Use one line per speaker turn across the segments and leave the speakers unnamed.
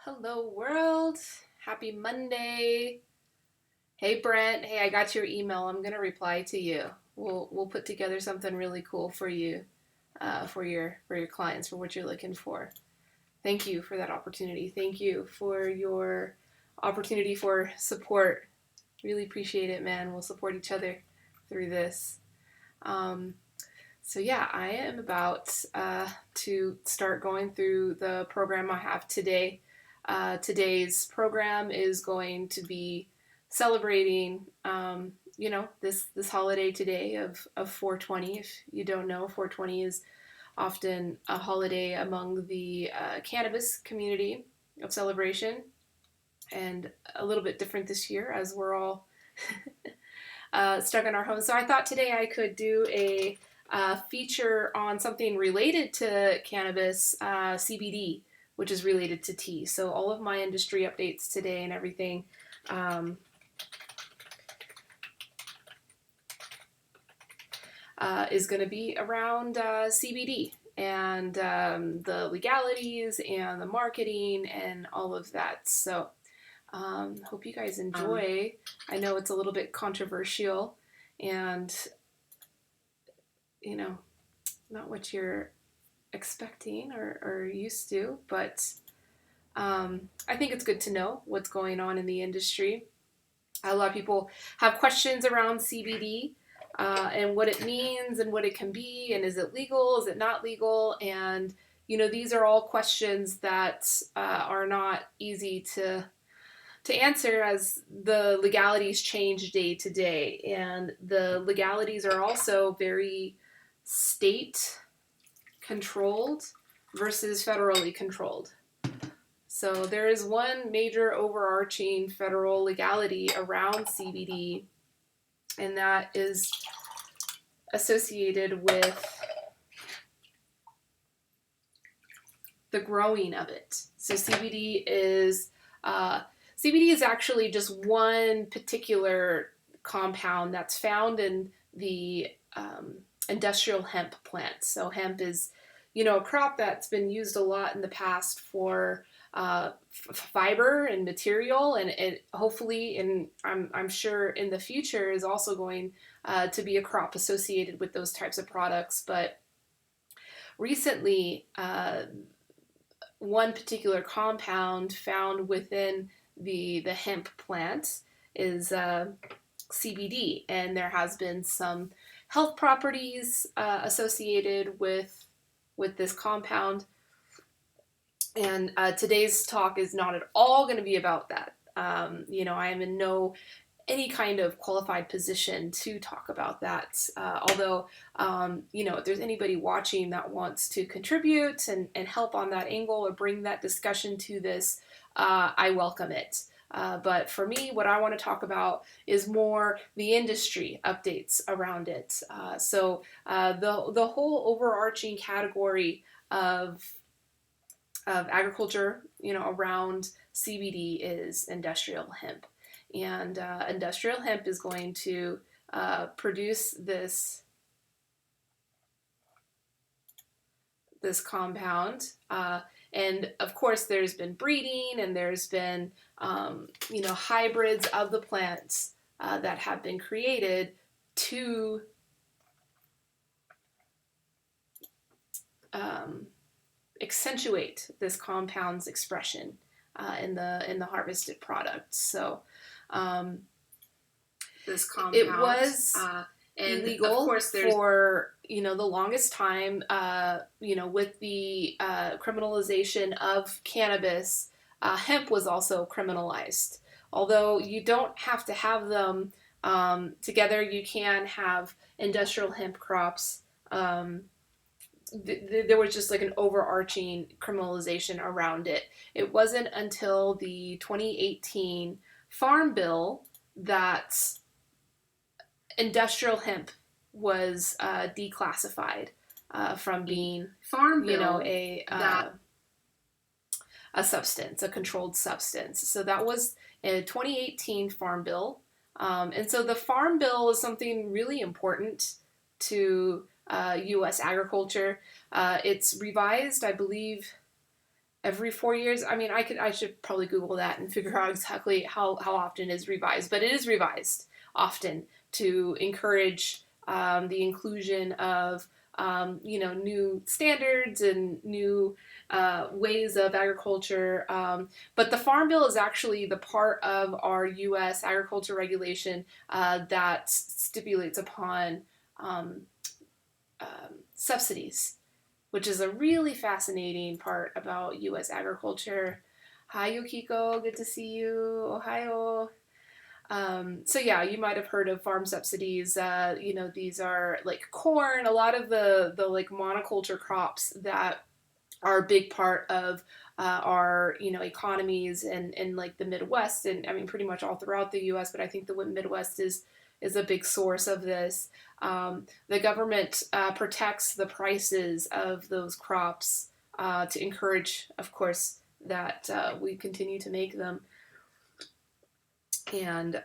Hello world. Happy Monday. Hey Brent. Hey, I got your email. I'm gonna reply to you. We'll put together something really cool for you, for your clients, for what you're looking for. Thank you for that opportunity. Thank you for your opportunity for support. Really appreciate it, man. We'll support each other through this. Um, so yeah, I am about to start going through the program I have today. Today's program is going to be celebrating, this holiday today of 420. If you don't know, 420 is often a holiday among the cannabis community of celebration, and a little bit different this year as we're all stuck in our homes. So I thought today I could do a feature on something related to cannabis, CBD, which is related to tea. So all of my industry updates today and everything is going to be around CBD and the legalities and the marketing and all of that. So hope you guys enjoy. I know it's a little bit controversial and, not what you're expecting or used to, but I think it's good to know what's going on in the industry. A lot of people have questions around CBD and what it means and what it can be, and is it legal, is it not legal, and these are all questions that are not easy to answer, as the legalities change day to day, and the legalities are also very state controlled versus federally controlled. So there is one major overarching federal legality around CBD, and that is associated with the growing of it. So CBD is actually just one particular compound that's found in the industrial hemp plant. So hemp is, a crop that's been used a lot in the past for fiber and material, and it hopefully, and I'm sure in the future, is also going to be a crop associated with those types of products. But recently, one particular compound found within the hemp plant is CBD, and there has been some health properties associated with this compound. And today's talk is not at all going to be about that. I am in any kind of qualified position to talk about that. Although, if there's anybody watching that wants to contribute and help on that angle or bring that discussion to this, I welcome it. But for me, what I want to talk about is more the industry updates around it. So the whole overarching category of agriculture, around CBD is industrial hemp. And industrial hemp is going to produce this compound. And of course, there's been breeding, and there's been, hybrids of the plants that have been created to accentuate this compound's expression in the harvested product. So this compound, it was illegal, of course, for the longest time. With the criminalization of cannabis, hemp was also criminalized. Although you don't have to have them together, you can have industrial hemp crops. There was just like an overarching criminalization around it. It wasn't until the 2018 Farm Bill that industrial hemp was declassified from being a substance, a controlled substance. So that was a 2018 Farm Bill. And so the Farm Bill is something really important to U.S. agriculture. It's revised, I believe, every 4 years. I mean, I should probably Google that and figure out exactly how often is revised, but it is revised often to encourage the inclusion of new standards and new ways of agriculture. But the Farm Bill is actually the part of our U.S. agriculture regulation that stipulates upon um, subsidies, which is a really fascinating part about U.S. agriculture. Hi, Yukiko. Good to see you. Ohio. So yeah, you might have heard of farm subsidies. These are like corn, a lot of the like monoculture crops that are a big part of our economies and like the Midwest, and I mean pretty much all throughout the U.S. But I think the Midwest is a big source of this. The government protects the prices of those crops to encourage, of course, that we continue to make them, and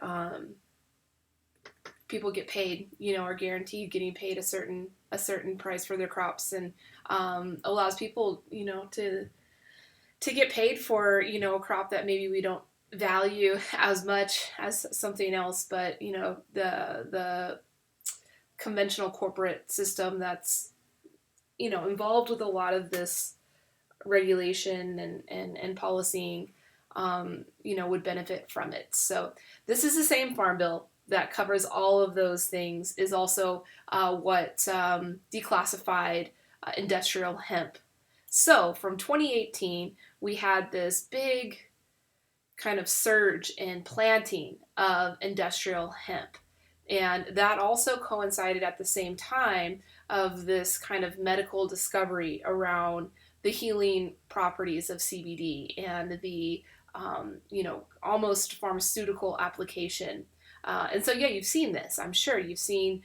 people get paid, are guaranteed getting paid a certain price for their crops, and allows people, to get paid for, a crop that maybe we don't value as much as something else, but the conventional corporate system that's involved with a lot of this regulation and policying, would benefit from it. So this is the same farm bill that covers all of those things, is also what declassified industrial hemp. So from 2018, we had this big kind of surge in planting of industrial hemp. And that also coincided at the same time of this kind of medical discovery around the healing properties of CBD and the, almost pharmaceutical application. And so, yeah, you've seen this. I'm sure you've seen,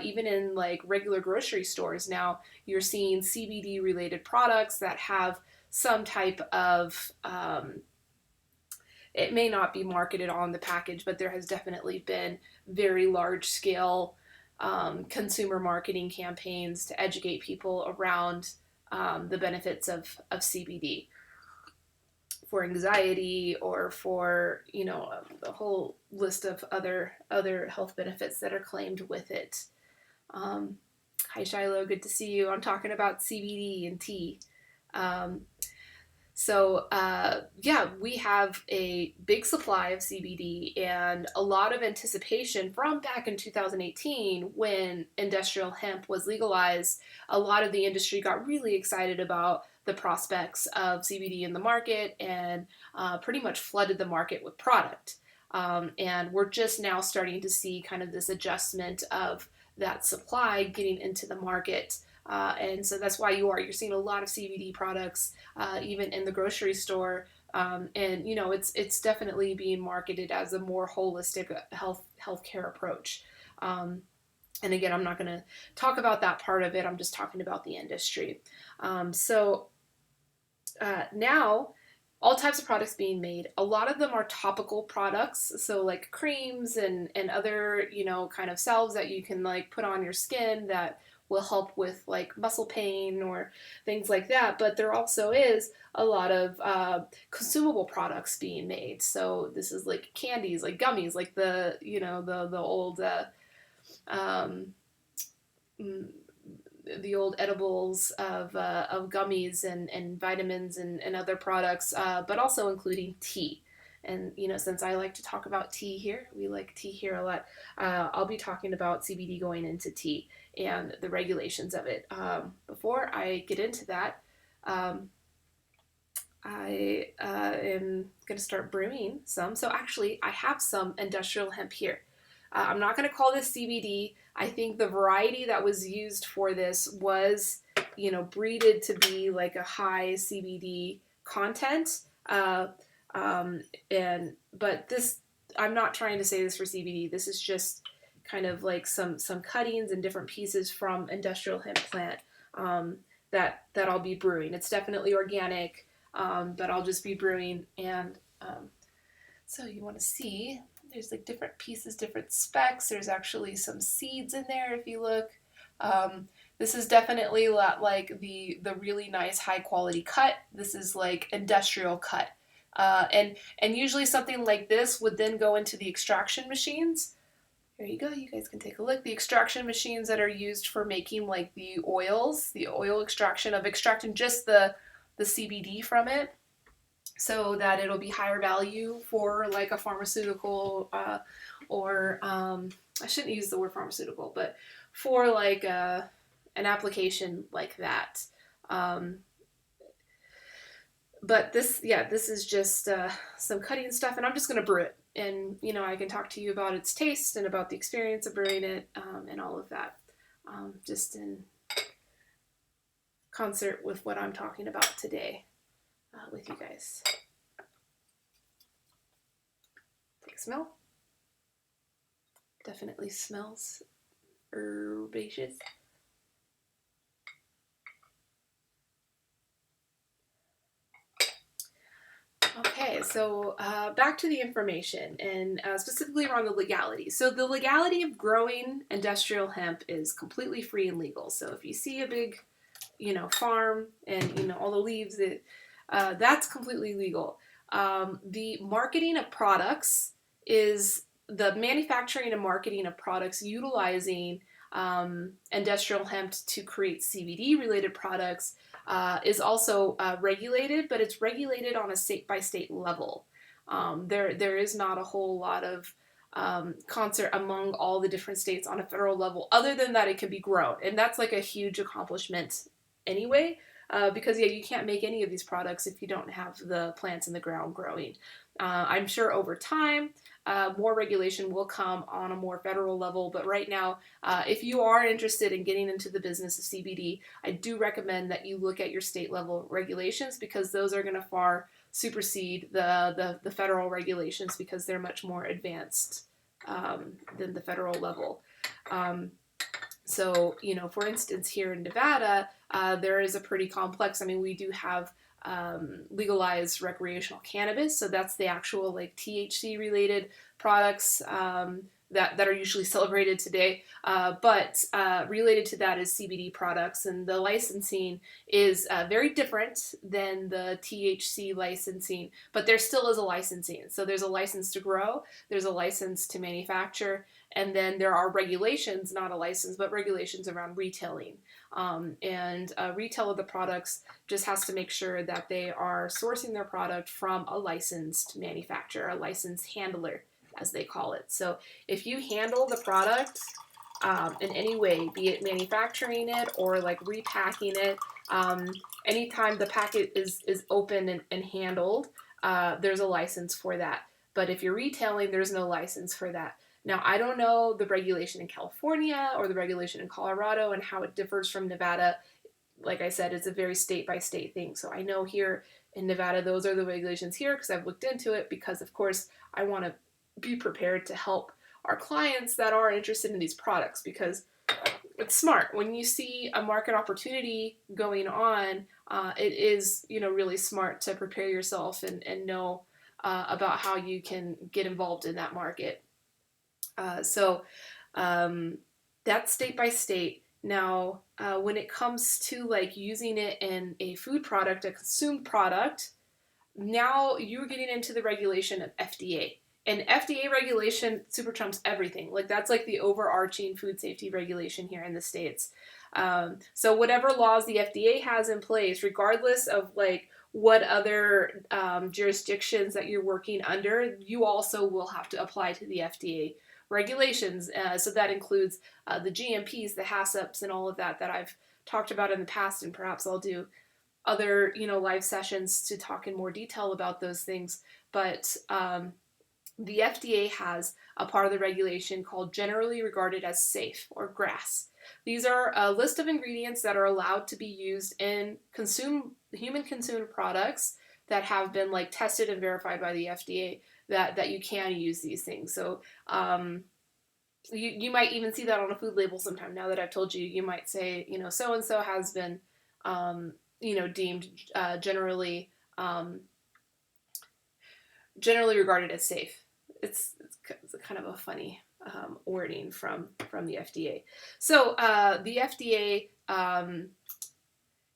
even in like regular grocery stores now, you're seeing CBD related products that have some type of, it may not be marketed on the package, but there has definitely been very large scale consumer marketing campaigns to educate people around the benefits of CBD for anxiety, or for a whole list of other health benefits that are claimed with it. Hi Shiloh, good to see you. I'm talking about CBD and tea. Yeah, we have a big supply of CBD and a lot of anticipation from back in 2018 when industrial hemp was legalized. A lot of the industry got really excited about the prospects of CBD in the market, and pretty much flooded the market with product. And we're just now starting to see kind of this adjustment of that supply getting into the market. And so that's why you're seeing a lot of CBD products, even in the grocery store. And it's definitely being marketed as a more holistic healthcare approach. And again, I'm not going to talk about that part of it. I'm just talking about the industry. Now, all types of products being made. A lot of them are topical products, so like creams and other kind of salves that you can like put on your skin that will help with like muscle pain or things like that. But there also is a lot of consumable products being made. So this is like candies, like gummies, like the old the old edibles of gummies and vitamins and other products, but also including tea. And since I like to talk about tea here, we like tea here a lot. I'll be talking about CBD going into tea and the regulations of it. Before I get into that, I am going to start brewing some. So actually, I have some industrial hemp here. I'm not going to call this CBD. I think the variety that was used for this was, breeded to be like a high CBD content. But this, I'm not trying to say this for CBD. This is just kind of like some cuttings and different pieces from industrial hemp plant that I'll be brewing. It's definitely organic, but I'll just be brewing. And so you want to see, there's like different pieces, different specs. There's actually some seeds in there if you look. This is definitely like the really nice high quality cut. This is like industrial cut. And usually something like this would then go into the extraction machines. There you go. You guys can take a look. The extraction machines that are used for making like the oils, the oil extraction of extracting just the CBD from it, so that it'll be higher value for like a pharmaceutical or I shouldn't use the word pharmaceutical, but for like an application like that. Um, but this, yeah, this is just some cutting stuff, and I'm just gonna brew it. And I can talk to you about its taste and about the experience of brewing it, and all of that, just in concert with what I'm talking about today with you guys. Take a smell. Definitely smells herbaceous. Okay, so back to the information, and specifically around the legality. So the legality of growing industrial hemp is completely free and legal. So if you see a big, farm and all the leaves, that's completely legal. The marketing of products is the manufacturing and marketing of products utilizing industrial hemp to create CBD related products is also regulated, but it's regulated on a state by state level. There is not a whole lot of concert among all the different states on a federal level, other than that it can be grown, and that's like a huge accomplishment anyway. Because yeah, you can't make any of these products if you don't have the plants in the ground growing. I'm sure over time more regulation will come on a more federal level, but right now, if you are interested in getting into the business of CBD, I do recommend that you look at your state level regulations, because those are going to far supersede the federal regulations, because they're much more advanced than the federal level. So, for instance, here in Nevada, there is a pretty complex, we do have legalized recreational cannabis. So that's the actual like THC related products that are usually celebrated today. But related to that is CBD products, and the licensing is very different than the THC licensing, but there still is a licensing. So there's a license to grow, there's a license to manufacture, and then there are regulations, not a license, but regulations around retailing. And retail of the products just has to make sure that they are sourcing their product from a licensed manufacturer, a licensed handler, as they call it. So if you handle the product in any way, be it manufacturing it or like repacking it, anytime the packet is open and handled, there's a license for that. But if you're retailing, there's no license for that. Now, I don't know the regulation in California or the regulation in Colorado and how it differs from Nevada. Like I said, it's a very state by state thing. So I know here in Nevada, those are the regulations here because I've looked into it, because of course I want to be prepared to help our clients that are interested in these products, because it's smart. When you see a market opportunity going on, it is, really smart to prepare yourself and know about how you can get involved in that market. So that's state by state. Now, when it comes to like using it in a food product, a consumed product, now you're getting into the regulation of FDA. And FDA regulation super trumps everything. Like that's like the overarching food safety regulation here in the States. So whatever laws the FDA has in place, regardless of like what other jurisdictions that you're working under, you also will have to apply to the FDA regulations. So that includes the GMPs, the HACCPs, and all of that I've talked about in the past, and perhaps I'll do other live sessions to talk in more detail about those things. But the FDA has a part of the regulation called generally regarded as safe, or GRAS. These are a list of ingredients that are allowed to be used in human consumed products that have been like tested and verified by the FDA that you can use these things. So you might even see that on a food label sometime. Now that I've told you, you might say, so and so has been deemed generally regarded as safe. It's kind of a funny wording from the FDA. So the FDA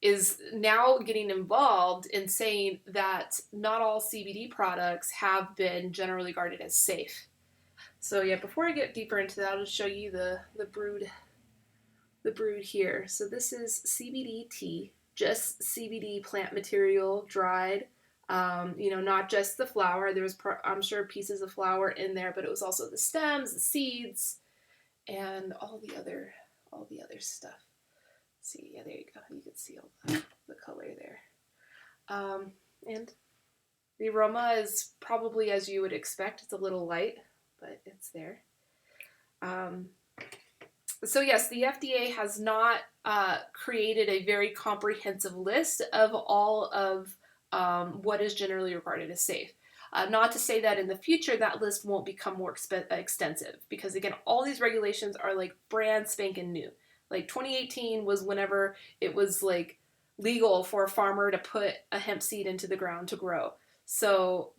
is now getting involved in saying that not all CBD products have been generally regarded as safe. So yeah, before I get deeper into that, I'll just show you the brood here. So this is CBD tea, just CBD plant material dried. Not just the flower. There was, I'm sure, pieces of flower in there, but it was also the stems, the seeds, and all the other stuff. See, yeah, there you go. You can see all the color there. And the aroma is probably as you would expect. It's a little light, but it's there. So yes, the FDA has not created a very comprehensive list of all of what is generally regarded as safe. Not to say that in the future that list won't become more extensive, because again, all these regulations are like brand spanking new. Like 2018 was whenever it was like legal for a farmer to put a hemp seed into the ground to grow. So,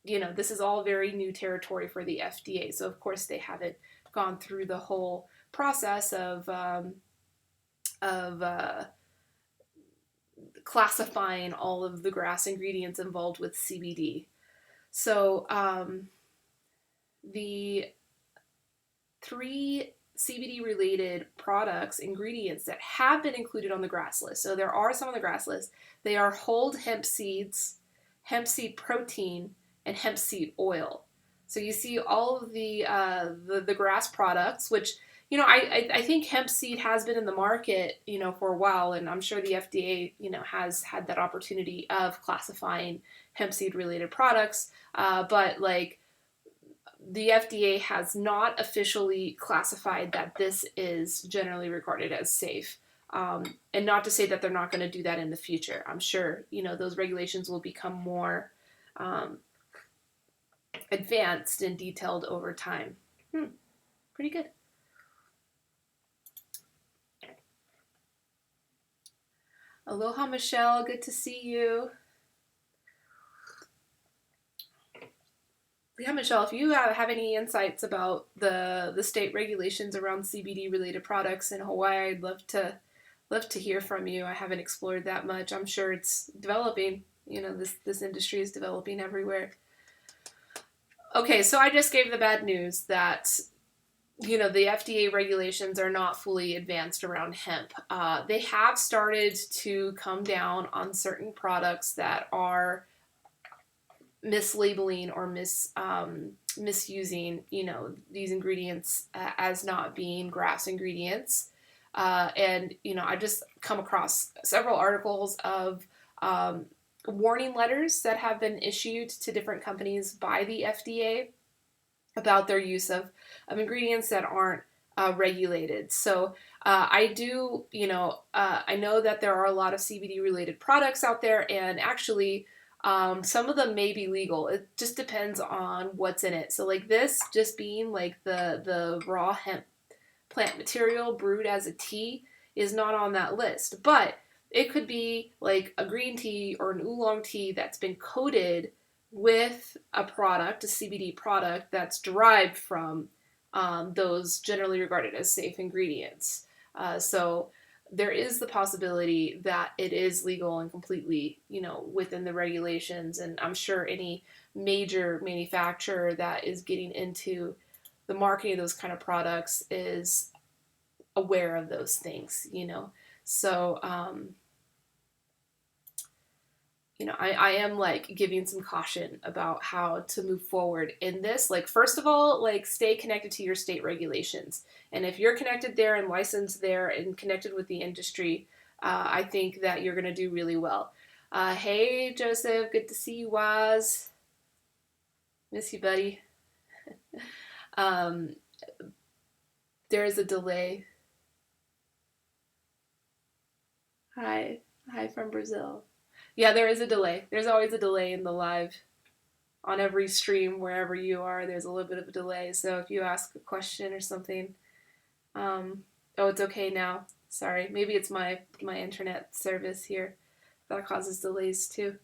this is all very new territory for the FDA. So of course they haven't gone through the whole process of classifying all of the grass ingredients involved with CBD. So the 3 CBD related products, ingredients that have been included on the GRAS list. So there are some on the GRAS list. They are whole hemp seeds, hemp seed protein, and hemp seed oil. So you see all of the GRAS products, which I think hemp seed has been in the market for a while, and I'm sure the FDA has had that opportunity of classifying hemp seed related products, but like the FDA has not officially classified that this is generally regarded as safe. And not to say that they're not going to do that in the future. I'm sure, those regulations will become more advanced and detailed over time. Pretty good. Aloha, Michelle. Good to see you. Yeah, Michelle, if you have any insights about the state regulations around CBD related products in Hawaii, I'd love to hear from you. I haven't explored that much. I'm sure it's developing. This industry is developing everywhere. Okay, so I just gave the bad news that the FDA regulations are not fully advanced around hemp. They have started to come down on certain products that are mislabeling or misusing these ingredients as not being grass ingredients, and I just come across several articles of warning letters that have been issued to different companies by the FDA about their use of ingredients that aren't regulated. So I do I know that there are a lot of CBD related products out there, and actually some of them may be legal. It just depends on what's in it. So like this just being like the raw hemp plant material brewed as a tea is not on that list. But it could be like a green tea or an oolong tea that's been coated with a product, a CBD product that's derived from those generally regarded as safe ingredients. So there is the possibility that it is legal and completely, within the regulations. And I'm sure any major manufacturer that is getting into the marketing of those kind of products is aware of those things, So, I am like giving some caution about how to move forward in this. Like, first of all, like stay connected to your state regulations. And if you're connected there and licensed there and connected with the industry, I think that you're going to do really well. Hey, Joseph, good to see you, Waz. Miss you, buddy. There is a delay. Hi from Brazil. Yeah, there is a delay. There's always a delay in the live. On every stream, wherever you are, there's a little bit of a delay. So if you ask a question or something, oh, it's okay now. Sorry, maybe it's my internet service here that causes delays too.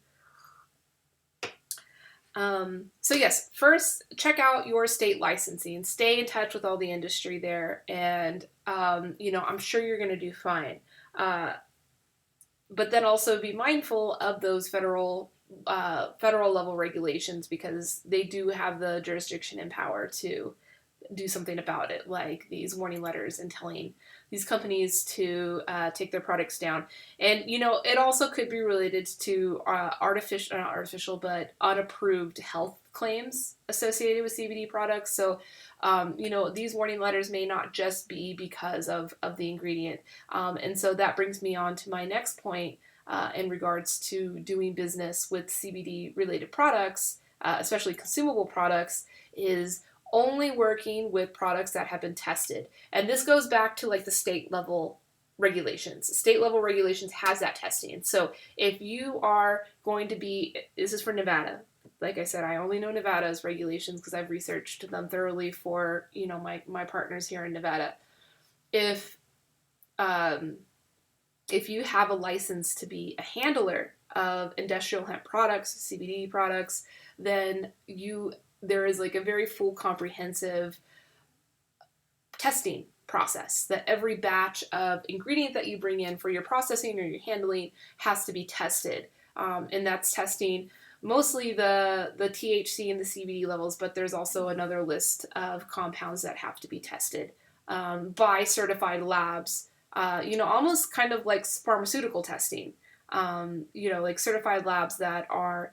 So yes, first check out your state licensing. Stay in touch with all the industry there, and I'm sure you're going to do fine. Uh, but then also be mindful of those federal level regulations because they do have the jurisdiction and power to do something about it, like these warning letters and telling these companies to take their products down. And it also could be related to not artificial, but unapproved health claims associated with CBD products. So, these warning letters may not just be because of the ingredient. And so that brings me on to my next point in regards to doing business with CBD related products, especially consumable products, is only working with products that have been tested. And this goes back to like the state level regulations. State level regulations has that testing. So if you are going to be, this is for Nevada. Like I said, I only know Nevada's regulations because I've researched them thoroughly for, my partners here in Nevada. If um, if you have a license to be a handler of industrial hemp products, CBD products, then there is like a very full comprehensive testing process that every batch of ingredient that you bring in for your processing or your handling has to be tested. And that's testing mostly the THC and the CBD levels, but there's also another list of compounds that have to be tested by certified labs, almost kind of like pharmaceutical testing. Like certified labs that are,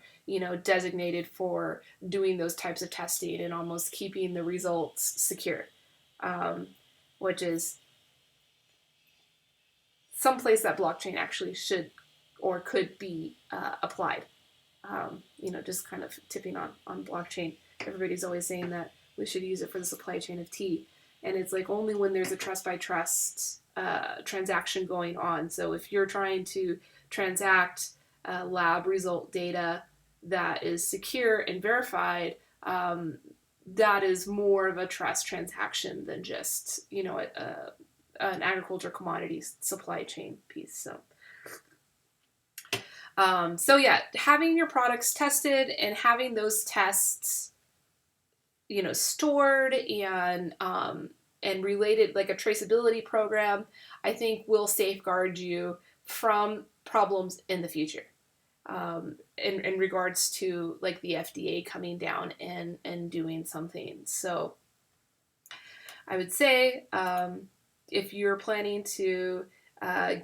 designated for doing those types of testing and almost keeping the results secure, which is someplace that blockchain actually should or could be applied. Just kind of tipping on blockchain. Everybody's always saying that we should use it for the supply chain of tea. And it's like only when there's a trust by trust transaction going on. So if you're trying to transact lab result data that is secure and verified, that is more of a trust transaction than just, an agriculture commodities supply chain piece. So yeah, having your products tested and having those tests, stored and related, like a traceability program, I think will safeguard you from problems in the future. In regards to like the FDA coming down and doing something. So I would say if you're planning to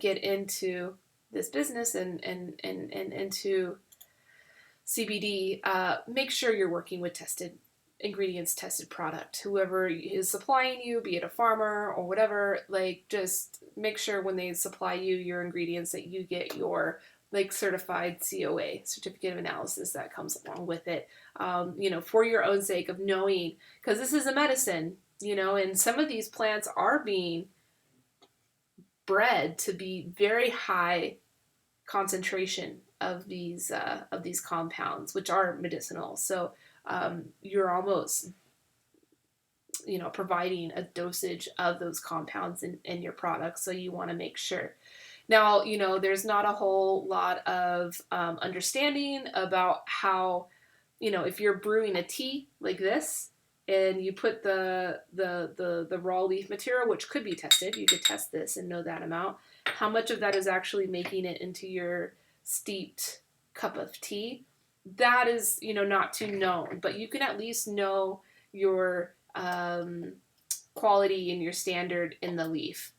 get into this business and into CBD, make sure you're working with tested ingredients, tested product. Whoever is supplying you, be it a farmer or whatever, like just make sure when they supply you your ingredients that you get your like certified COA, certificate of analysis, that comes along with it, for your own sake of knowing, because this is a medicine, and some of these plants are being bred to be very high concentration of these compounds, which are medicinal. So you're almost, providing a dosage of those compounds in your product. So you want to make sure. Now, there's not a whole lot of understanding about how, if you're brewing a tea like this and you put the raw leaf material, which could be tested, you could test this and know that amount, how much of that is actually making it into your steeped cup of tea. That is, not too known, but you can at least know your quality and your standard in the leaf.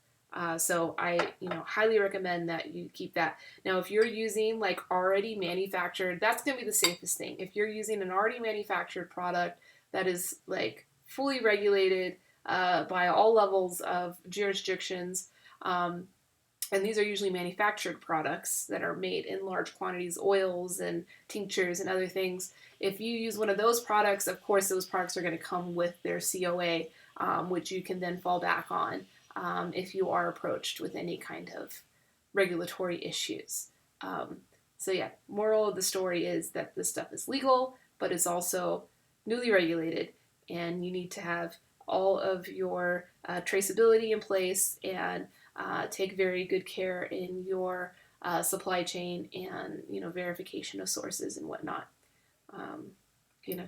So I, highly recommend that you keep that. Now, if you're using like already manufactured, that's going to be the safest thing. If you're using an already manufactured product that is like fully regulated by all levels of jurisdictions, and these are usually manufactured products that are made in large quantities, oils and tinctures and other things. If you use one of those products, of course, those products are going to come with their COA, which you can then fall back on if you are approached with any kind of regulatory issues. So yeah, moral of the story is that this stuff is legal, but it's also newly regulated, and you need to have all of your traceability in place and take very good care in your supply chain and verification of sources and whatnot.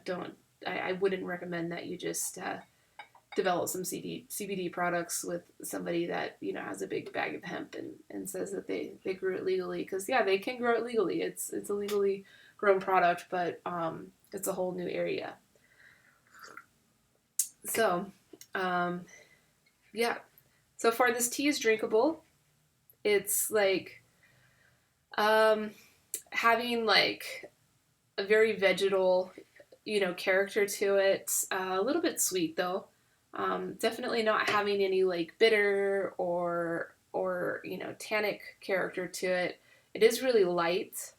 don't. I wouldn't recommend that you just develop some CBD products with somebody that has a big bag of hemp and says that they grew it legally, because yeah, they can grow it legally. It's a legally grown product, but it's a whole new area. So yeah, so far this tea is drinkable. It's like having like a very vegetal character to it. A little bit sweet though. Definitely not having any like bitter or tannic character to it. It is really light.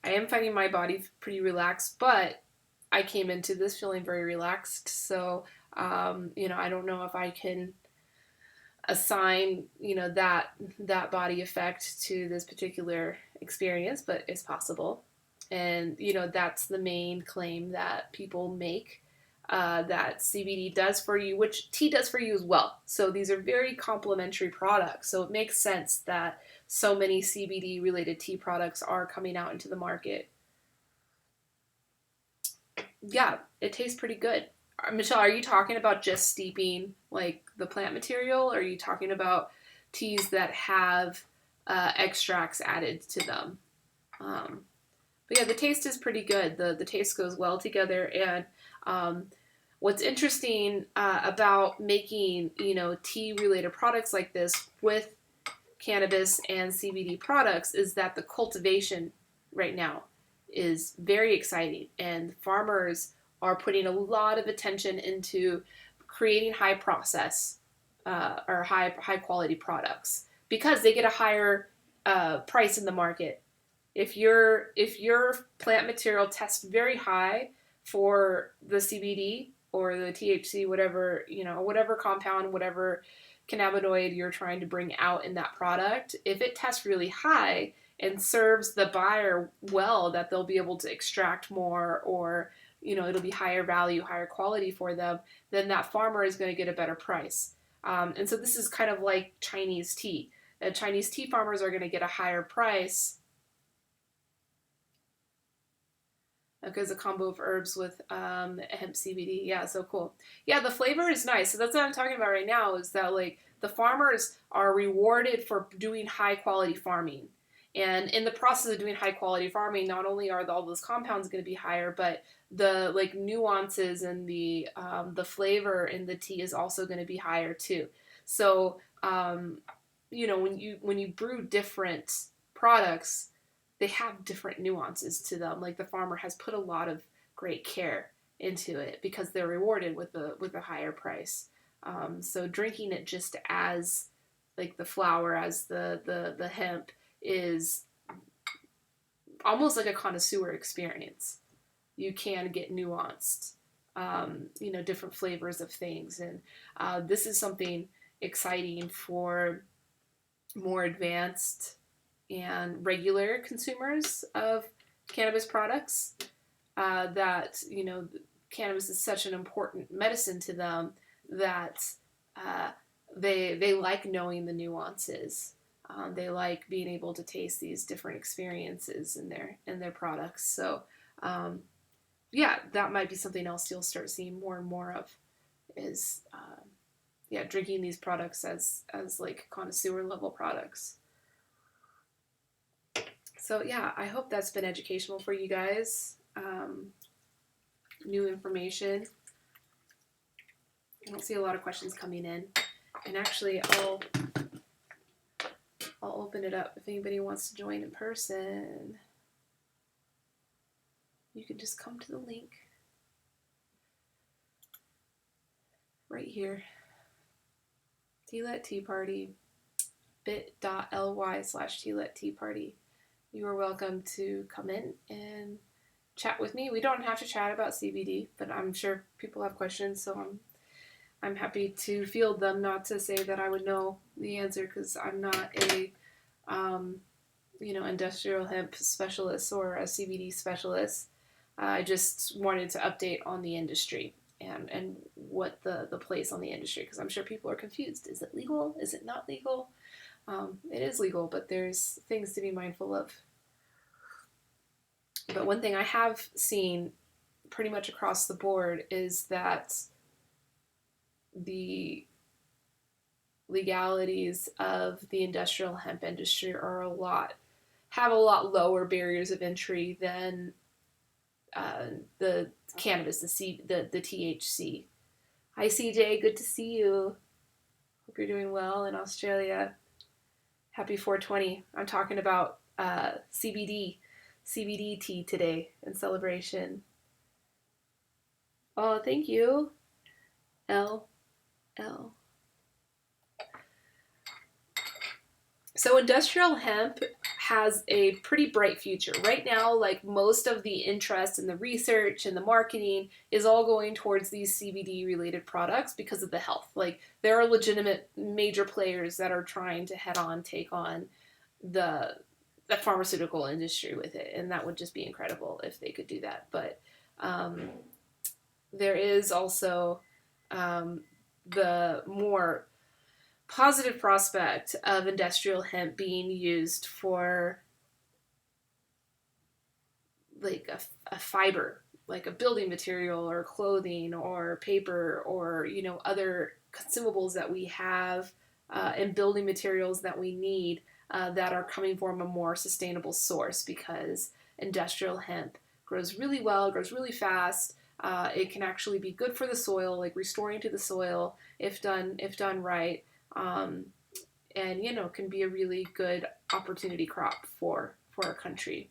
I am finding my body pretty relaxed, but I came into this feeling very relaxed. So I don't know if I can assign that body effect to this particular experience, but it's possible. And that's the main claim that people make, that CBD does for you, which tea does for you as well. So these are very complementary products, so it makes sense that so many CBD related tea products are coming out into the market. Yeah, it tastes pretty good. Michelle, are you talking about just steeping like the plant material, or are you talking about teas that have extracts added to them? Um, but yeah, the taste is pretty good. The taste goes well together, and what's interesting about making tea related products like this with cannabis and CBD products is that the cultivation right now is very exciting, and farmers are putting a lot of attention into creating high process or high quality products, because they get a higher price in the market. If your plant material tests very high for the CBD or the THC, whatever compound, whatever cannabinoid you're trying to bring out in that product, if it tests really high and serves the buyer well, that they'll be able to extract more, or it'll be higher value, higher quality for them, then that farmer is going to get a better price. And so this is kind of like Chinese tea. Chinese tea farmers are going to get a higher price because a combo of herbs with hemp CBD. Yeah, so cool. Yeah, the flavor is nice. So that's what I'm talking about right now, is that like the farmers are rewarded for doing high quality farming. And in the process of doing high quality farming, not only are all those compounds going to be higher, but the like nuances and the flavor in the tea is also going to be higher too. So when you brew different products, they have different nuances to them. Like the farmer has put a lot of great care into it because they're rewarded with a higher price. So drinking it just as like the flower, as the hemp, is almost like a connoisseur experience. You can get nuanced, different flavors of things, and this is something exciting for more advanced and regular consumers of cannabis products, that cannabis is such an important medicine to them that they like knowing the nuances. They like being able to taste these different experiences in their products. So yeah, that might be something else you'll start seeing more and more of, is drinking these products as like connoisseur level products. So yeah, I hope that's been educational for you guys. New information. I don't see a lot of questions coming in, and actually, I'll open it up if anybody wants to join in person. You can just come to the link right here. Tealet Tea Party, bit.ly/Tealet Tea Party. You are welcome to come in and chat with me. We don't have to chat about CBD, but I'm sure people have questions, so I'm happy to field them. Not to say that I would know the answer, because I'm not a industrial hemp specialist or a CBD specialist. I just wanted to update on the industry and what the place on the industry, because I'm sure people are confused. Is it legal? Is it not legal? It is legal, but there's things to be mindful of. But one thing I have seen pretty much across the board is that the legalities of the industrial hemp industry have a lot lower barriers of entry than the cannabis, the THC. Hi CJ, good to see you. Hope you're doing well in Australia. Happy 420. I'm talking about CBD tea today in celebration. Oh, thank you. L. So industrial hemp has a pretty bright future. Right now, like most of the interest and the research and the marketing is all going towards these CBD related products because of the health. Like there are legitimate major players that are trying to head on take on the pharmaceutical industry with it, and that would just be incredible if they could do that. But there is also the more positive prospect of industrial hemp being used for like a fiber, like a building material or clothing or paper or other consumables that we have and building materials that we need that are coming from a more sustainable source, because industrial hemp grows really well, grows really fast. It can actually be good for the soil, like restoring to the soil if done right. And can be a really good opportunity crop for our country.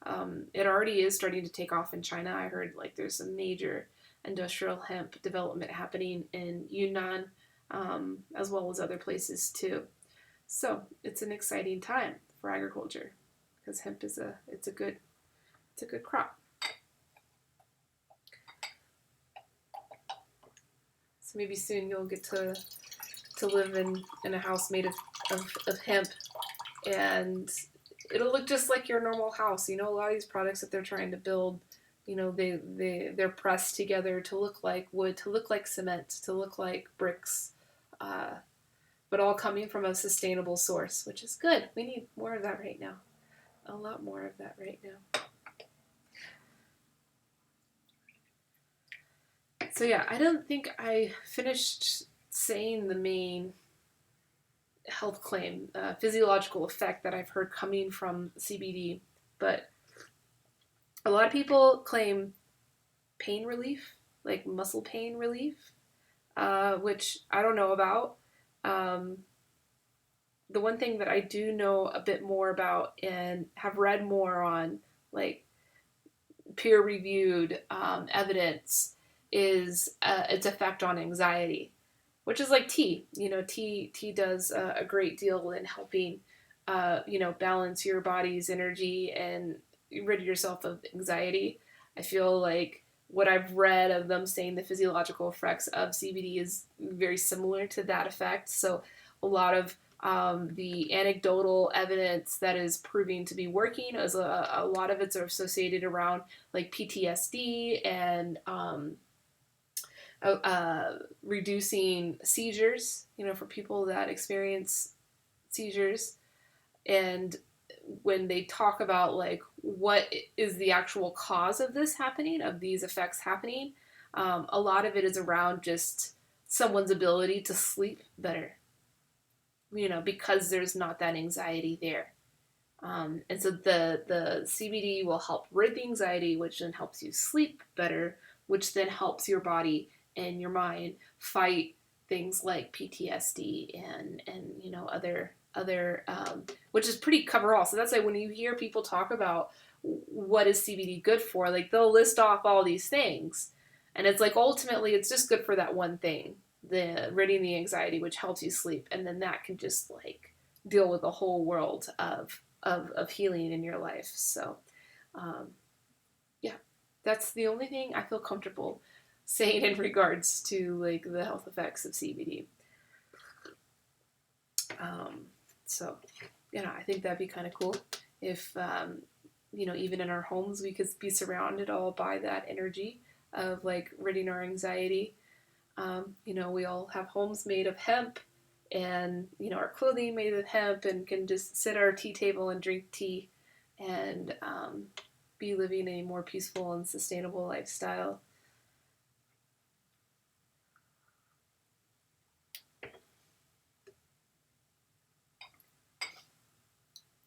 It already is starting to take off in China. I heard like there's a major industrial hemp development happening in Yunnan, as well as other places too. So it's an exciting time for agriculture because hemp is a good crop. So maybe soon you'll get to live in a house made of hemp, and it'll look just like your normal house. A lot of these products that they're trying to build, they're pressed together to look like wood, to look like cement, to look like bricks, but all coming from a sustainable source, which is good. We need more of that right now. A lot more of that right now. So yeah, I don't think I finished saying the main health claim, physiological effect that I've heard coming from CBD, but a lot of people claim pain relief, like muscle pain relief, which I don't know about. The one thing that I do know a bit more about and have read more on, like peer-reviewed evidence, is its effect on anxiety, which is like tea. Tea does a great deal in helping, balance your body's energy and rid yourself of anxiety. I feel like what I've read of them saying the physiological effects of CBD is very similar to that effect. So a lot of the anecdotal evidence that is proving to be working is a lot of it's associated around like PTSD and reducing seizures, for people that experience seizures. And when they talk about like what is the actual cause of this happening, of these effects happening, a lot of it is around just someone's ability to sleep better, because there's not that anxiety there. And so the CBD will help rid the anxiety, which then helps you sleep better, which then helps your body and your mind fight things like PTSD and other which is pretty cover all. So that's like when you hear people talk about what is CBD good for, like they'll list off all these things, and it's like ultimately it's just good for that one thing, the ridding the anxiety, which helps you sleep, and then that can just like deal with a whole world of healing in your life. So yeah, that's the only thing I feel comfortable saying in regards to like the health effects of CBD. So I think that'd be kind of cool if even in our homes we could be surrounded all by that energy of like ridding our anxiety. We all have homes made of hemp, and our clothing made of hemp, and can just sit at our tea table and drink tea and be living a more peaceful and sustainable lifestyle.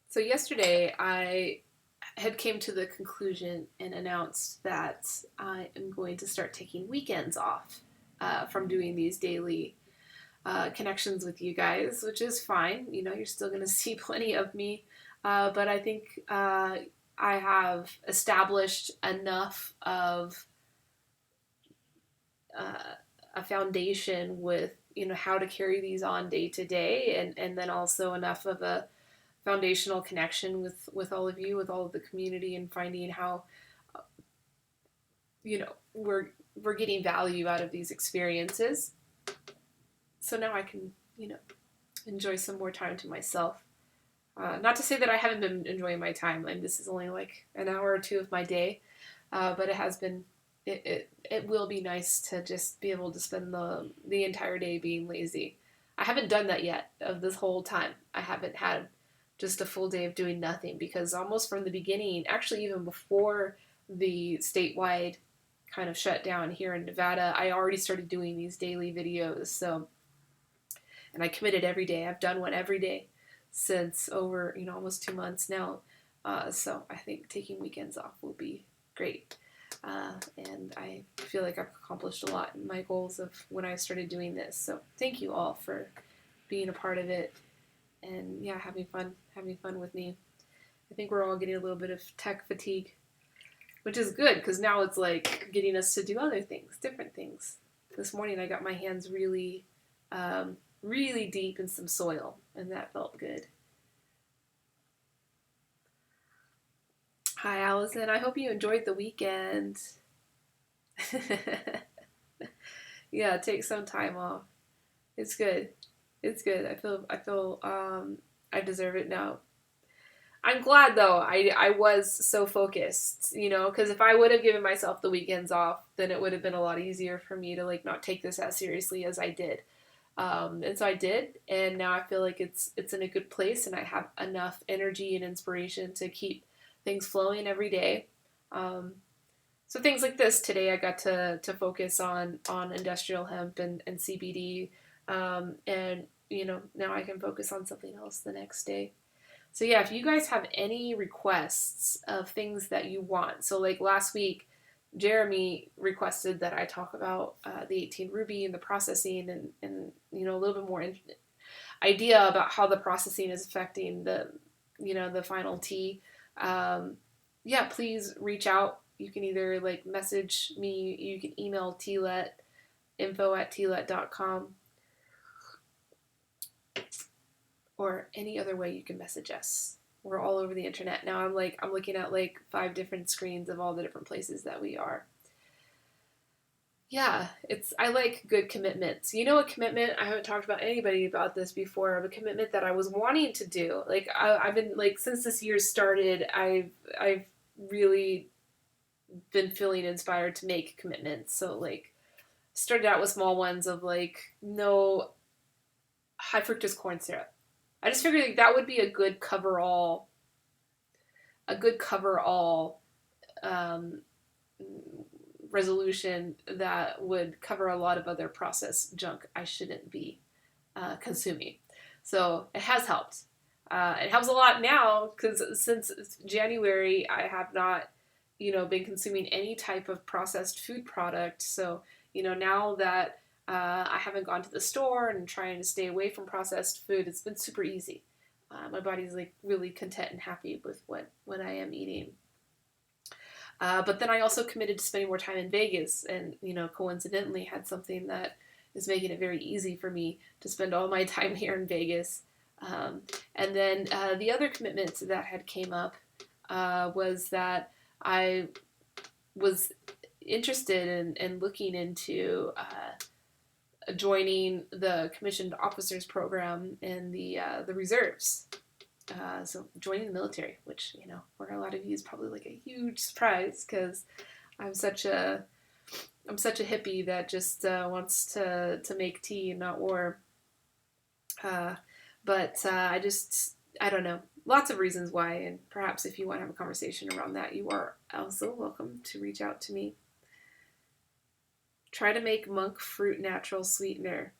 So yesterday I had came to the conclusion and announced that I am going to start taking weekends off from doing these daily connections with you guys, which is fine. You know, you're still going to see plenty of me, but I think I have established enough of a foundation with, you know, how to carry these on day to day, and then also enough of a foundational connection with all of you, with all of the community, and finding how, you know, we're getting value out of these experiences. So now I can, you know, enjoy some more time to myself. Not to say that I haven't been enjoying my time. And this is only like an hour or two of my day, but it has been. It will be nice to just be able to spend the entire day being lazy. I haven't done that yet of this whole time. I haven't had just a full day of doing nothing, because almost from the beginning, actually even before the statewide kind of shut down here in Nevada, I already started doing these daily videos. So, and I committed every day. I've done one every day since over, you know, almost 2 months now. So I think taking weekends off will be great. And I feel like I've accomplished a lot in my goals of when I started doing this. So thank you all for being a part of it, and yeah, having fun with me. I think we're all getting a little bit of tech fatigue, which is good, because now it's like getting us to do other things, different things. This morning I got my hands really, really deep in some soil, and that felt good. Hi, Allison. I hope you enjoyed the weekend. Yeah, take some time off. It's good. It's good. I feel I deserve it now. I'm glad though. I was so focused, you know, because if I would have given myself the weekends off, then it would have been a lot easier for me to like not take this as seriously as I did. And so I did, and now I feel like it's in a good place, and I have enough energy and inspiration to keep things flowing every day. Um, so things like this today, I got to focus on industrial hemp and CBD, and you know, now I can focus on something else the next day. So yeah, if you guys have any requests of things that you want, so like last week, Jeremy requested that I talk about the 18 Ruby and the processing, and you know, a little bit more idea about how the processing is affecting the, you know, the final tea. Yeah, please reach out. You can either like message me, you can email Tealet, info@tealet.com, or any other way you can message us. We're all over the internet now. I'm looking at like 5 different screens of all the different places that we are. Yeah, I like good commitments. You know, a commitment, I haven't talked about anybody about this before, of a commitment that I was wanting to do. Like I've been like, since this year started, I've really been feeling inspired to make commitments. So like started out with small ones of like no high fructose corn syrup. I just figured like that would be a good cover all um, resolution that would cover a lot of other processed junk I shouldn't be consuming. So it has helped. It helps a lot now, because since January I have not, you know, been consuming any type of processed food product. So, you know, now that I haven't gone to the store and trying to stay away from processed food, it's been super easy. My body's like really content and happy with what I am eating. But then I also committed to spending more time in Vegas, and you know, coincidentally had something that is making it very easy for me to spend all my time here in Vegas. And then the other commitment that had came up was that I was interested in looking into joining the commissioned officers program in the reserves. So joining the military, which, you know, for a lot of you is probably like a huge surprise, because I'm such a hippie that just wants to make tea and not war. But I don't know. lots of reasons why, and perhaps if you want to have a conversation around that, you are also welcome to reach out to me. Try to make monk fruit natural sweetener.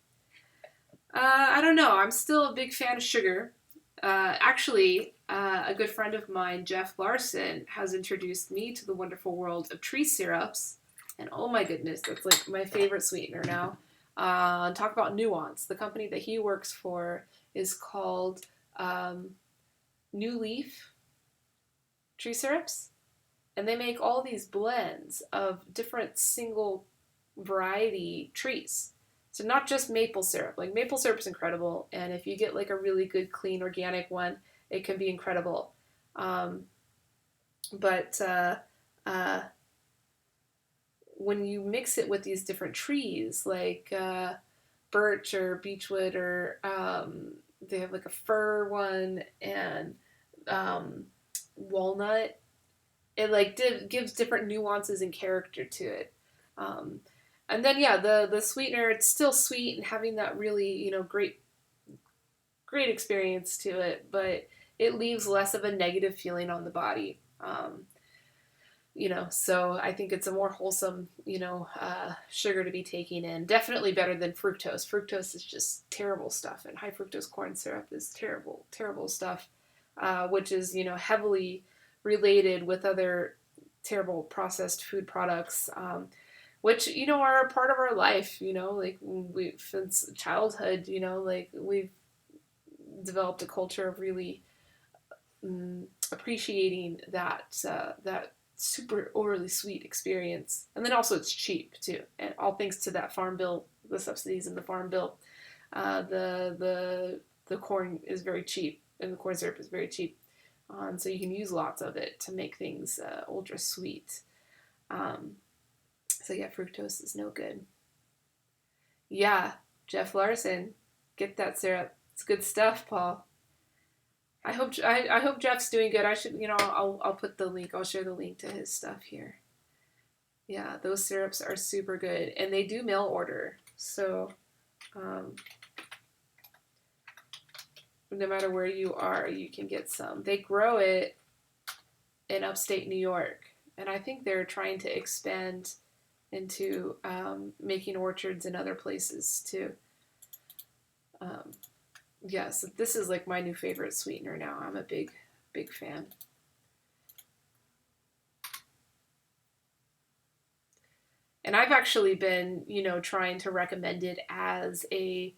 I don't know. I'm still a big fan of sugar. Actually, a good friend of mine, Jeff Larson, has introduced me to the wonderful world of tree syrups. And oh my goodness, that's like my favorite sweetener now. Talk about nuance. The company that he works for is called New Leaf Tree Syrups. And they make all these blends of different single variety trees. So not just maple syrup. Like maple syrup is incredible, and if you get like a really good, clean, organic one, it can be incredible. Um, but when you mix it with these different trees, like birch or beechwood, or they have like a fir one and um, walnut, it like gives different nuances and character to it. Um, and then yeah, the sweetener, it's still sweet and having that really great experience to it, but it leaves less of a negative feeling on the body. So I think it's a more wholesome, sugar to be taking in. Definitely better than fructose. Fructose is just terrible stuff, and high fructose corn syrup is terrible, terrible stuff, which is, heavily related with other terrible processed food products, which, are a part of our life, like since childhood, like we've developed a culture of really appreciating that super overly sweet experience. And then also it's cheap too, and all thanks to that farm bill, the subsidies in the farm bill. The corn is very cheap, and the corn syrup is very cheap, so you can use lots of it to make things ultra sweet. So yeah, fructose is no good. Yeah, Jeff Larson, get that syrup. It's good stuff, Paul. I hope Jeff's doing good. I should, I'll put the link. I'll share the link to his stuff here. Yeah, those syrups are super good, and they do mail order. So no matter where you are, you can get some. They grow it in upstate New York, and I think they're trying to expand into making orchards in other places too. Yeah, so this is like my new favorite sweetener now. I'm a big fan. And I've actually been, trying to recommend it as a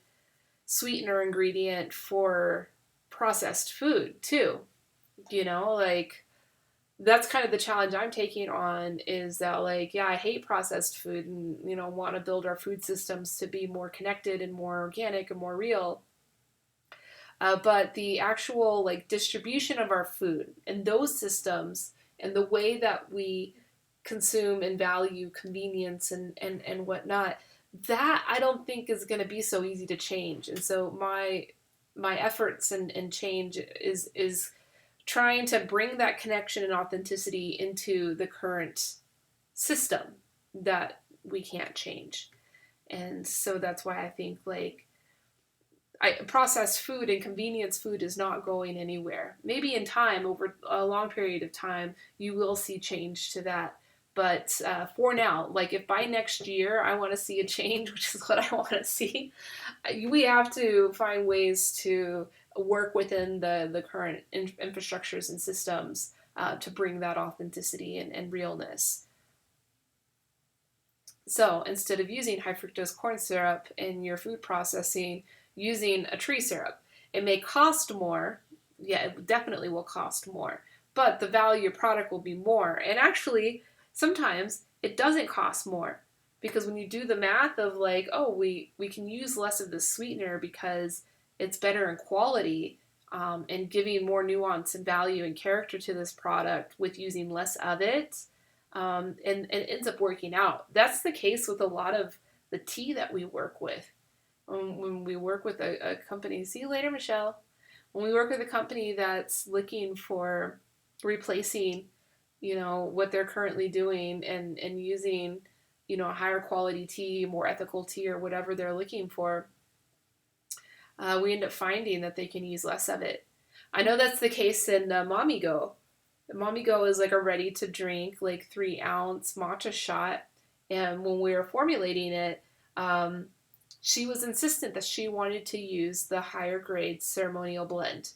sweetener ingredient for processed food too. Like that's kind of the challenge I'm taking on, is that like, yeah, I hate processed food and, want to build our food systems to be more connected and more organic and more real. But the actual like distribution of our food and those systems and the way that we consume and value convenience and whatnot, that I don't think is going to be so easy to change. And so my efforts and change is trying to bring that connection and authenticity into the current system that we can't change. And so that's why I think like processed food and convenience food is not going anywhere. Maybe in time, over a long period of time, you will see change to that. But for now, like if by next year I want to see a change, which is what I want to see, we have to find ways to work within the current infrastructures and systems to bring that authenticity and realness. So instead of using high fructose corn syrup in your food processing, using a tree syrup. It may cost more. Yeah, it definitely will cost more. But the value of your product will be more. And actually, sometimes it doesn't cost more. Because when you do the math of like, oh, we can use less of the sweetener because it's better in quality, and giving more nuance and value and character to this product with using less of it, and it ends up working out. That's the case with a lot of the tea that we work with. When we work with a company, see you later, Michelle. When we work with a company that's looking for replacing, what they're currently doing and using, higher quality tea, more ethical tea, or whatever they're looking for, we end up finding that they can use less of it. I know that's the case in Mommy Go. Mommy Go is like a ready to drink, like 3 ounce matcha shot. And when we were formulating it, um, she was insistent that she wanted to use the higher grade ceremonial blend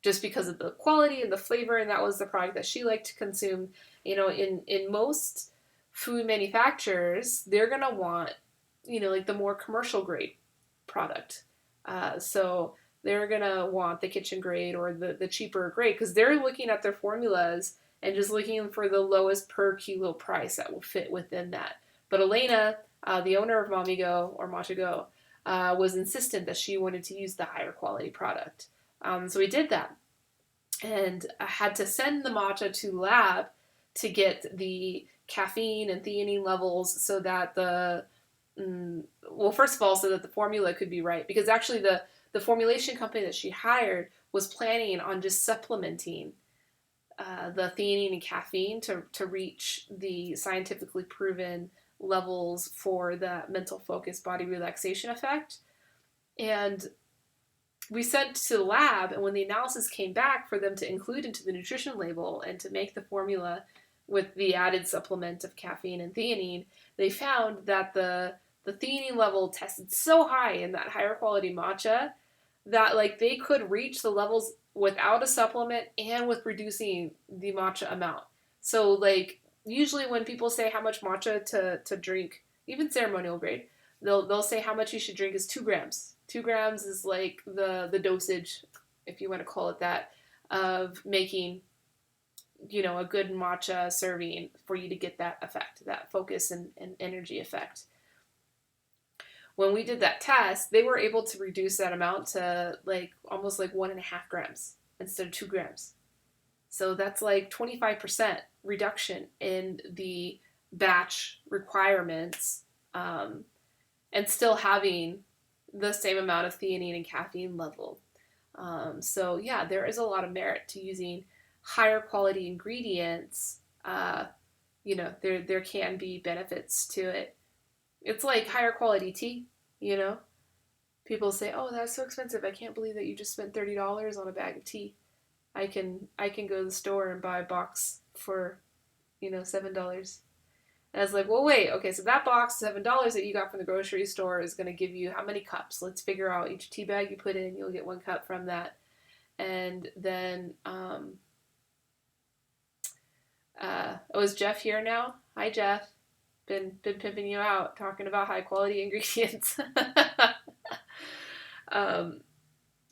just because of the quality and the flavor, and that was the product that she liked to consume. In most food manufacturers, they're gonna want, like the more commercial grade product. So they're gonna want the kitchen grade or the cheaper grade because they're looking at their formulas and just looking for the lowest per kilo price that will fit within that. But Elena, the owner of Mommy Go or Matcha Go, was insistent that she wanted to use the higher quality product. So we did that, and I had to send the matcha to lab to get the caffeine and theanine levels so that first of all, so that the formula could be right. Because actually, the formulation company that she hired was planning on just supplementing the theanine and caffeine to reach the scientifically proven levels for the mental focus body relaxation effect. And we sent to the lab, and when the analysis came back for them to include into the nutrition label and to make the formula with the added supplement of caffeine and theanine, they found that the theanine level tested so high in that higher quality matcha that like they could reach the levels without a supplement and with reducing the matcha amount. So like usually when people say how much matcha to drink, even ceremonial grade, they'll say how much you should drink is 2 grams. 2 grams is like the dosage, if you want to call it that, of making a good matcha serving for you to get that effect, that focus and energy effect. When we did that test, they were able to reduce that amount to like almost like 1.5 grams instead of 2 grams. So that's like 25% reduction in the batch requirements, and still having the same amount of theanine and caffeine level. So yeah, there is a lot of merit to using higher quality ingredients. There can be benefits to it. It's like higher quality tea, you know? People say, "Oh, that's so expensive. I can't believe that you just spent $30 on a bag of tea. I can go to the store and buy a box for, $7." And I was like, well, wait, okay, so that box, $7 that you got from the grocery store is going to give you how many cups? Let's figure out each tea bag you put in, you'll get 1 cup from that. And then, is Jeff here now? Hi, Jeff. Been pimping you out, talking about high quality ingredients. um,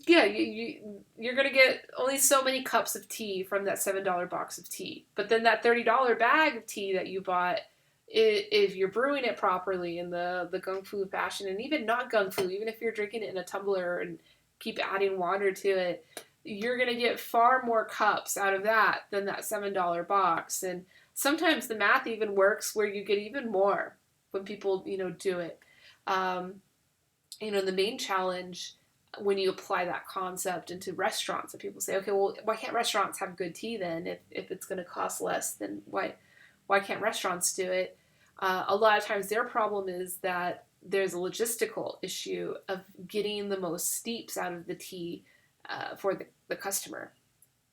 yeah, you're gonna get only so many cups of tea from that $7 box of tea. But then that $30 bag of tea that you bought, if you're brewing it properly in the gung fu fashion, and even not gung fu, even if you're drinking it in a tumbler and keep adding water to it, you're gonna get far more cups out of that than that $7 box. And sometimes the math even works where you get even more when people do it. The main challenge when you apply that concept into restaurants, and people say, okay, well, why can't restaurants have good tea then? If it's going to cost less, then why can't restaurants do it? A lot of times their problem is that there's a logistical issue of getting the most steeps out of the tea for the customer,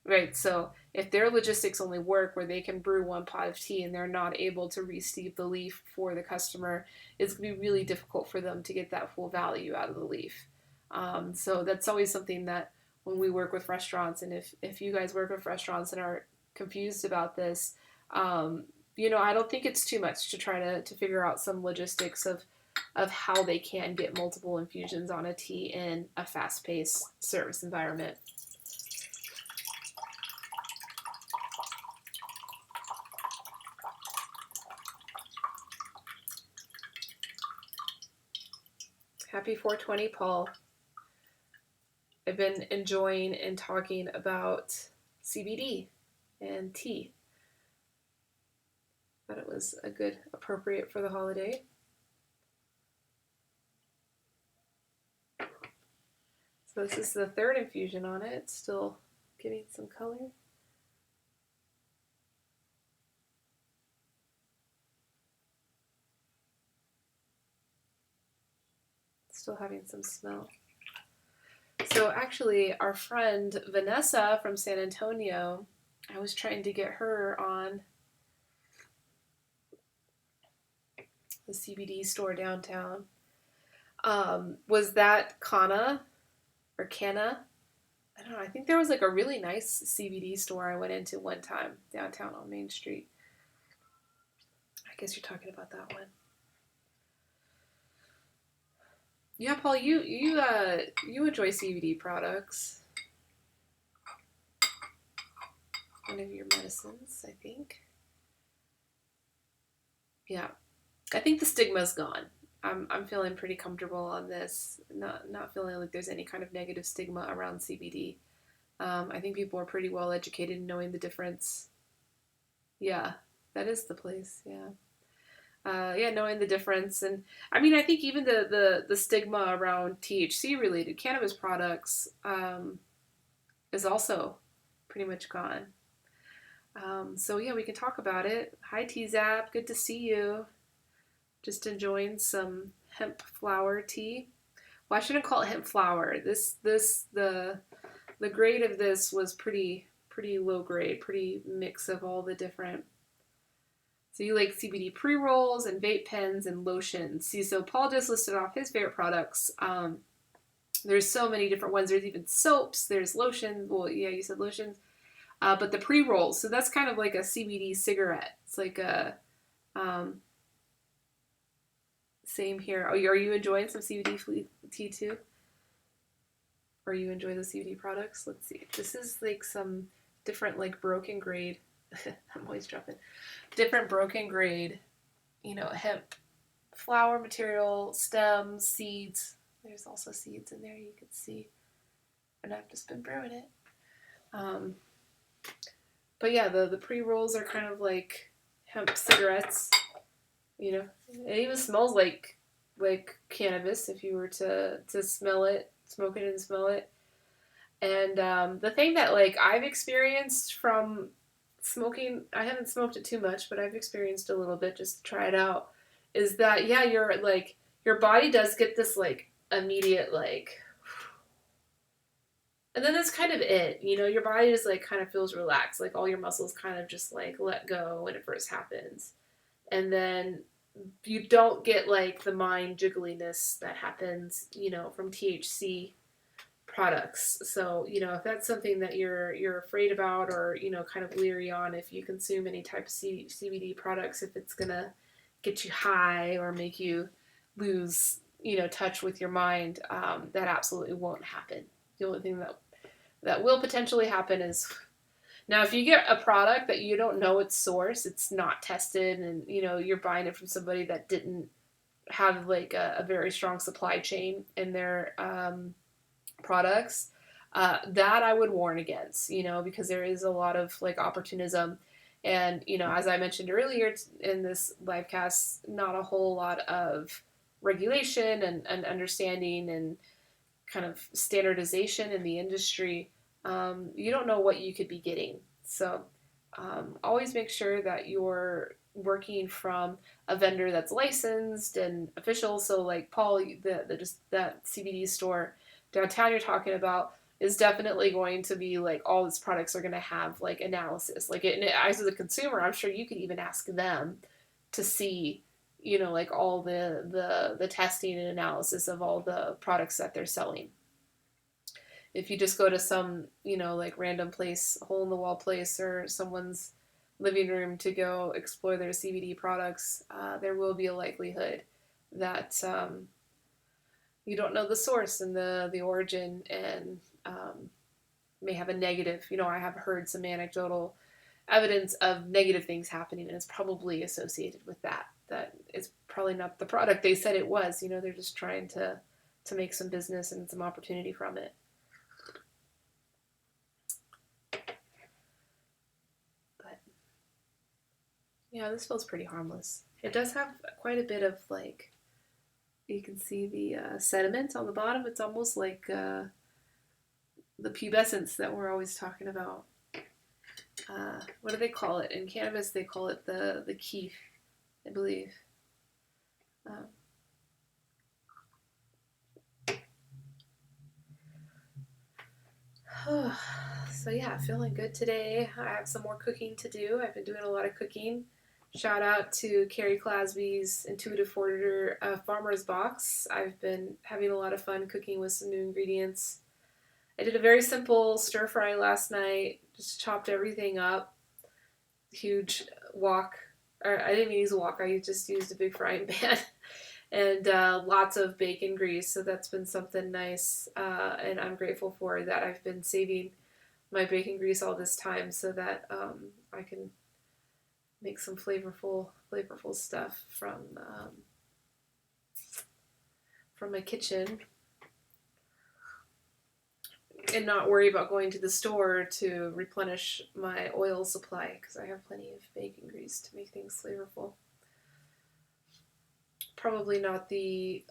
right? So if their logistics only work where they can brew 1 pot of tea and they're not able to re-steep the leaf for the customer, it's going to be really difficult for them to get that full value out of the leaf. So that's always something that when we work with restaurants, and if you guys work with restaurants and are confused about this, I don't think it's too much to try to figure out some logistics of how they can get multiple infusions on a tea in a fast-paced service environment. Happy 420, Paul. I've been enjoying and talking about CBD and tea. Thought it was a good, appropriate for the holiday. So this is the third infusion on it. It's still getting some color. Still having some smell. So actually, our friend Vanessa from San Antonio, I was trying to get her on the CBD store downtown. Was that Kana or Canna? I don't know. I think there was like a really nice CBD store I went into one time downtown on Main Street. I guess you're talking about that one. Yeah, Paul, you enjoy CBD products. One of your medicines, I think. Yeah, I think the stigma's gone. I'm feeling pretty comfortable on this. Not feeling like there's any kind of negative stigma around CBD. I think people are pretty well educated in knowing the difference. Yeah, that is the place. Yeah. Yeah, knowing the difference, and I mean, I think even the stigma around THC related cannabis products is also pretty much gone. So yeah, we can talk about it. Hi T Zap, good to see you. Just enjoying some hemp flower tea. Well, I shouldn't call it hemp flower. The grade of this was pretty low grade, pretty mix of all the different. So you like CBD pre-rolls and vape pens and lotions. See, so Paul just listed off his favorite products. There's so many different ones. There's even soaps. There's lotions. Well, yeah, you said lotions. But the pre-rolls, so that's kind of like a CBD cigarette. It's like a same here. Oh, are you enjoying some CBD tea too? Or you enjoy the CBD products? Let's see. This is like some different like broken grade. I'm always dropping different broken grade, hemp flower material, stems, seeds. There's also seeds in there you can see. And I've just been brewing it. Um, but yeah, the pre-rolls are kind of like hemp cigarettes. It even smells like cannabis if you were to smell it, smoke it and smell it. And the thing that like I've experienced from smoking, I haven't smoked it too much, but I've experienced a little bit just to try it out, is that yeah, your body does get this like immediate like, and then that's kind of it. Your body just like kind of feels relaxed, like all your muscles kind of just like let go when it first happens, and then you don't get like the mind jiggliness that happens, from THC products. So, if that's something that you're afraid about or, kind of leery on if you consume any type of CBD products, if it's going to get you high or make you lose, touch with your mind, that absolutely won't happen. The only thing that will potentially happen is now if you get a product that you don't know its source, it's not tested, and, you're buying it from somebody that didn't have like a very strong supply chain in their products, that I would warn against, because there is a lot of like opportunism. And, as I mentioned earlier in this live cast, not a whole lot of regulation and understanding and kind of standardization in the industry. You don't know what you could be getting. So always make sure that you're working from a vendor that's licensed and official. So like Paul, just that CBD store downtown you're talking about is definitely going to be like all its products are going to have like analysis. Like as a consumer, I'm sure you could even ask them to see, like all the testing and analysis of all the products that they're selling. If you just go to some, like random place, hole in the wall place or someone's living room to go explore their CBD products, there will be a likelihood that you don't know the source and the origin, and may have a negative. I have heard some anecdotal evidence of negative things happening, and it's probably associated with that. That it's probably not the product they said it was. They're just trying to make some business and some opportunity from it. But yeah, this feels pretty harmless. It does have quite a bit of like, you can see the sediment on the bottom. It's almost like the pubescence that we're always talking about. What do they call it? In cannabis, they call it the keef, I believe. So yeah, feeling good today. I have some more cooking to do. I've been doing a lot of cooking. Shout out to Carrie Clasby's Intuitive Order Farmer's Box. I've been having a lot of fun cooking with some new ingredients. I did a very simple stir fry last night. Just chopped everything up. Huge wok. Or I didn't use a wok. I just used a big frying pan. And lots of bacon grease. So that's been something nice. And I'm grateful for that. I've been saving my bacon grease all this time so that I can make some flavorful stuff from my kitchen and not worry about going to the store to replenish my oil supply because I have plenty of bacon grease to make things flavorful. Probably not the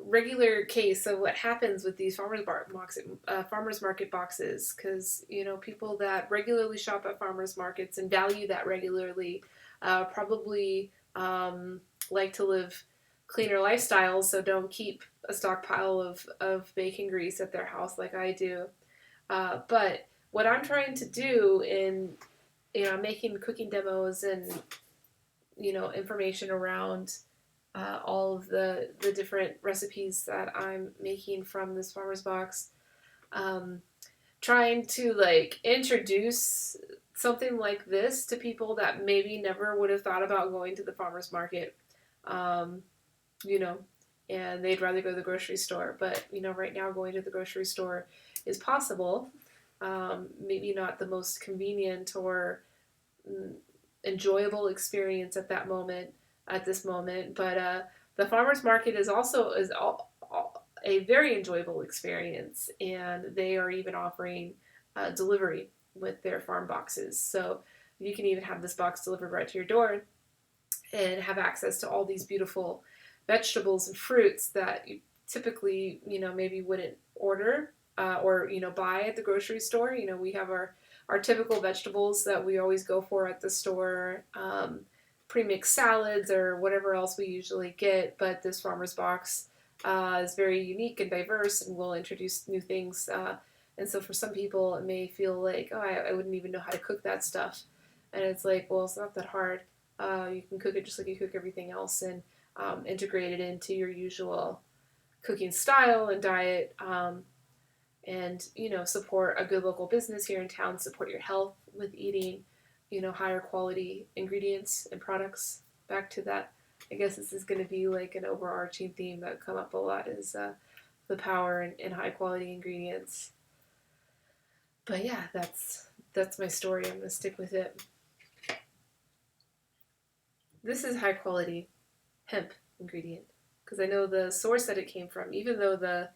regular case of what happens with these farmers market boxes, because people that regularly shop at farmers markets and value that regularly probably like to live cleaner lifestyles, so don't keep a stockpile of bacon grease at their house like I do. But what I'm trying to do in making cooking demos and information around all of the different recipes that I'm making from this farmer's box. Trying to introduce something like this to people that maybe never would have thought about going to the farmer's market, and they'd rather go to the grocery store. But, right now going to the grocery store is possible. Maybe not the most convenient or enjoyable experience at this moment, but the farmers market is also a very enjoyable experience, and they are even offering delivery with their farm boxes. So you can even have this box delivered right to your door and have access to all these beautiful vegetables and fruits that you typically maybe wouldn't order or buy at the grocery store. We have our typical vegetables that we always go for at the store, pre-mixed salads or whatever else we usually get, but this farmer's box is very unique and diverse and will introduce new things. And so for some people, it may feel like, oh, I wouldn't even know how to cook that stuff. And it's like, well, it's not that hard. You can cook it just like you cook everything else and integrate it into your usual cooking style and diet. And support a good local business here in town, support your health with eating higher quality ingredients and products. Back to that, I guess this is going to be like an overarching theme that come up a lot, is the power in high quality ingredients. But yeah, that's my story. I'm going to stick with it. This is high quality hemp ingredient because I know the source that it came from, even though the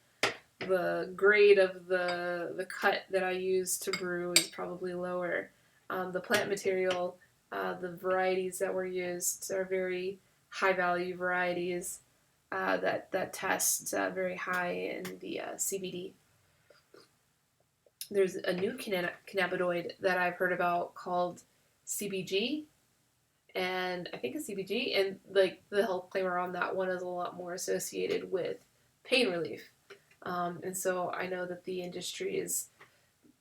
grade of the cut that I use to brew is probably lower. The plant material, the varieties that were used are very high value varieties that test very high in the CBD. There's a new cannabinoid that I've heard about called CBG, and I think it's CBG, and the health claim around that one is a lot more associated with pain relief. And so I know that the industry is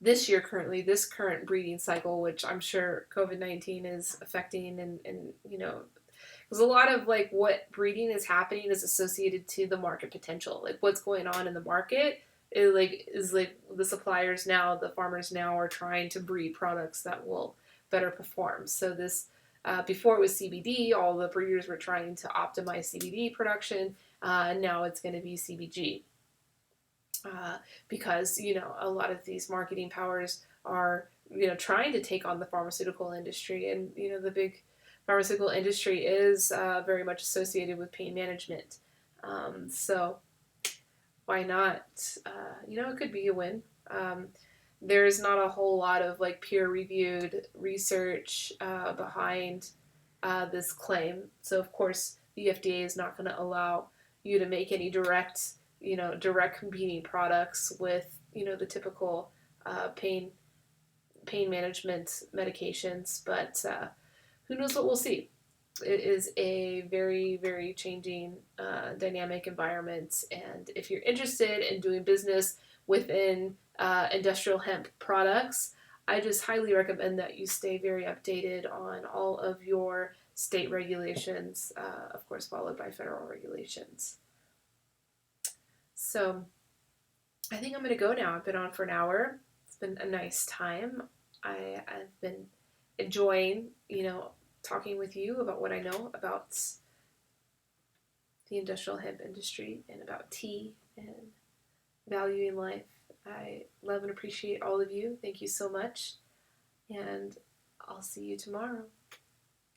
this current breeding cycle, which I'm sure COVID-19 is affecting, and because a lot of what breeding is happening is associated to the market potential, what's going on in the market is the suppliers now, the farmers now are trying to breed products that will better perform. So this before it was CBD, all the breeders were trying to optimize CBD production, and now it's going to be CBG. Because a lot of these marketing powers are trying to take on the pharmaceutical industry, and the big pharmaceutical industry is very much associated with pain management. So why not? It could be a win. There's not a whole lot of peer-reviewed research behind this claim, so of course the FDA is not going to allow you to make any direct competing products with the typical pain management medications. But who knows what we'll see. It is a very, very changing dynamic environment, and if you're interested in doing business within industrial hemp products. I just highly recommend that you stay very updated on all of your state regulations, of course, followed by federal regulations. So I think I'm going to go now. I've been on for an hour. It's been a nice time. I've been enjoying, talking with you about what I know about the industrial hemp industry and about tea and valuing life. I love and appreciate all of you. Thank you so much. And I'll see you tomorrow.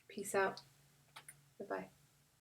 Peace out. Bye-bye.